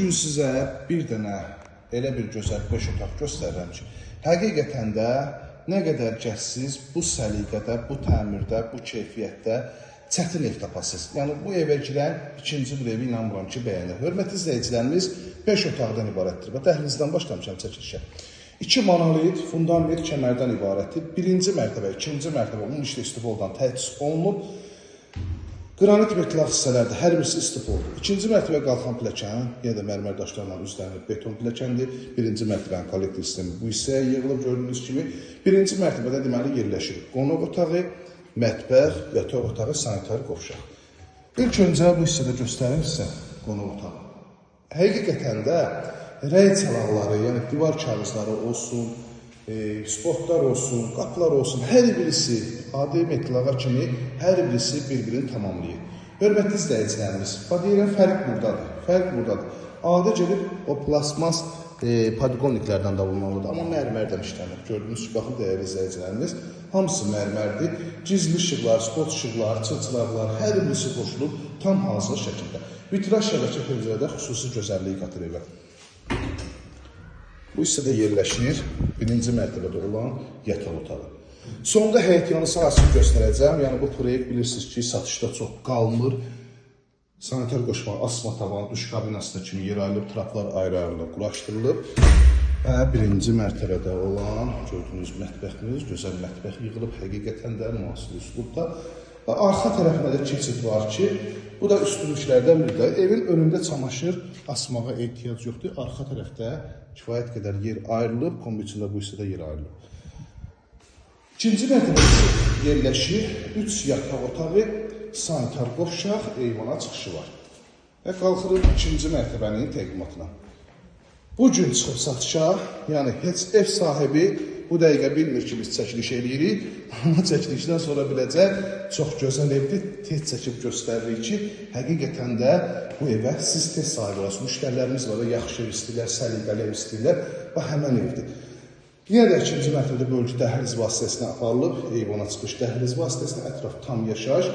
Bugün sizə bir dənə elə bir gözəl 5 otaq göstərirəm ki, həqiqətən də nə qədər gəzsiz bu səliqədə, bu təmirdə, bu keyfiyyətdə çətin ev tapasınız. Yəni bu evə girən ikinci bir evi inanmıram ki, bəyənir. Hörmətli izləyicilərimiz 5 otaqdan ibarətdir və dəhlizdən başlamışam çəkilişə. 2 monolit, fundament kəmərdən ibarətdir. Birinci mərtəbə, ikinci mərtəbə 13 istifoldan təchiz olunub. Qranit metal hissələrdə hər birisi istifoldur. İkinci mərtəbə qalxan pilləkən, yenə də mərmər daşlarla üzlənib beton pilləkəndir. Birinci mərtəbənin kollektiv sistemi bu hissəyə yığılıb gördüyünüz kimi. Birinci mərtəbədə deməli yerləşir qonaq otağı, mətbəx, yataq otağı, sanitar qovşaq. İlk öncə bu hissədə göstərim sizə qonaq otağı. Həqiqətən də rəy çalaqları, yəni divar kağızları olsun, spotlar olsun, qapılar olsun, hər birisi adi metlağa kimi hər birisi bir-birini tamamlayır. Hörmətli izləyicilərimiz, deyirəm, fərq buradadır. Fərq buradadır. Adi gedib o plasmas podqonniklərdən də bulunmalıdır, amma mərmərdən işlənir. Gördüyünüz ki, baxın, dəyərli izləyicilərimiz, hamısı mərmərdir. Cizli işıqlar, spot işıqlar, çılçılarlar, hər birisi qoşulub tam hazır şəkildə. Vitraj şəbəkə pəncərədə xüsusi gözəlliyi qatır evə. Bu hissədə yerləşir birinci mərtəbədə olan yataq otağı. Sonda həyətyanı sahəsini göstərəcəm. Yəni bu proyekt bilirsiniz ki, satışda çox qalmır. Sanitar qoşma, asma tavan, duş kabinasına kimi yer ayrılıb, traplar ayrı-ayrı quraşdırılıb. Və birinci mərtəbədə olan gördüyünüz mətbəximiz, gözəl mətbəx yığılıb həqiqətən də müasir üslubda. Və arxa tərəfində də keçid var ki, bu da üstünlüklərdən biri də. Evin önündə çamaşır asmağa ehtiyac yoxdur. Arxa tərəfdə kifayət qədər yer ayrılıb, kombi içində bu hissədə yer ayrılıb. İkinci mərtəbədə yerləşir 3 yataq otağı, sanitar qovşaq, eyvana çıxışı var. Və qalxırıq ikinci mərtəbənin təqdimatına. Bu gün çıxıb satışa, yəni heç ev sahibi bu dəqiqə bilmir ki, biz çəkiliş edirik, amma çəkilişdən sonra biləcək, çox gözəl evdir, tez çəkib göstəririk ki, həqiqətən də bu evə siz tez sahibi olasınız. Müştərilərimiz var və yaxşı ev istəyirlər, səliqəli ev istəyirlər və həmən evdir. Yenə də ikinci mərtəbədə bölgü dəhliz vasitəsinə aparılıb, eyvana çıxış dəhliz vasitəsinə ətraf tam yaşayış,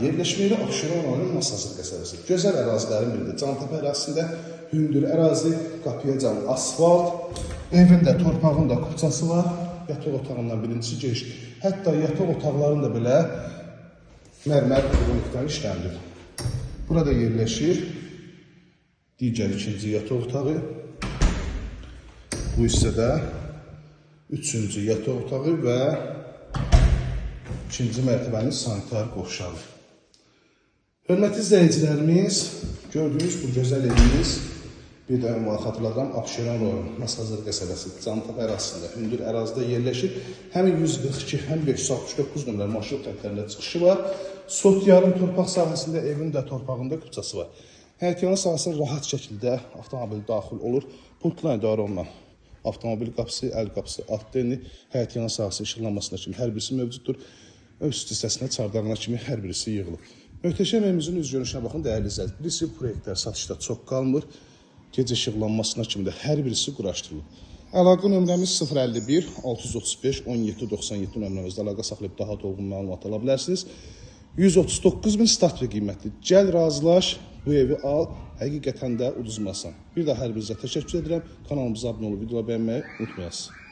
yerləşməklə Abşeron rayonunun Masazır qəsəbəsi. Gözəl ərazilərin biridir. Cantəpə ərazisində hündür ərazi, qapıya can asfalt, evin də, torpağın da kupçası var, yataq otağından birincisi giriş. Hətta yataq otaqlarında belə mərmər podqonnikdən işləndir. Burada yerləşir digər ikinci yataq otağı. Bu hissədə üçüncü yataq otağı və ikinci mərtəbənin sanitar qovşağı. Hörmətli izləyicilərimiz, gördüyünüz bu gözəl evimiz, bir də ünvanı xatırladıram, Abşeron rayonu, Masazır qəsəbəsi, Cantəpə ərazisində, hündür ərazidə yerləşir. Həmin 142, həm 569 nömrəli marşrut xəttlərində çıxışı var. Sot yarım torpaq sahəsində, evin də torpağında küçəsi var. Həyətyanı sahəsində rahat şəkildə avtomobil daxil olur. Pultla idarə olunan avtomobil qapısı, əl qapısı, alt deni, həyətyanı sahəsi işıqlanmasına kimi hər birisi mövcuddur. Üst hissəsinə, çardağına kimi hər birisi yığılıb. Möhtəşəm evimizin üz görünüşünə baxın, dəyərli izləyicilər. Birisi proyektlər satışda çox qalmır. Gecə işıqlanmasına kimi də hər birisi quraşdırılıb. Əlaqə nömrəmiz 051 635 17 97 nömrəmizdə əlaqə saxlayıb daha dolğun məlumat ala bilərsiniz. 139.000 start və qiymətli. Gəl, razılaş, bu evi al, həqiqətən də uduzmasan. Bir daha hər birinizə təşəkkür edirəm. Kanalımıza abunə olub, videoları bəyənməyi unutmayasınız.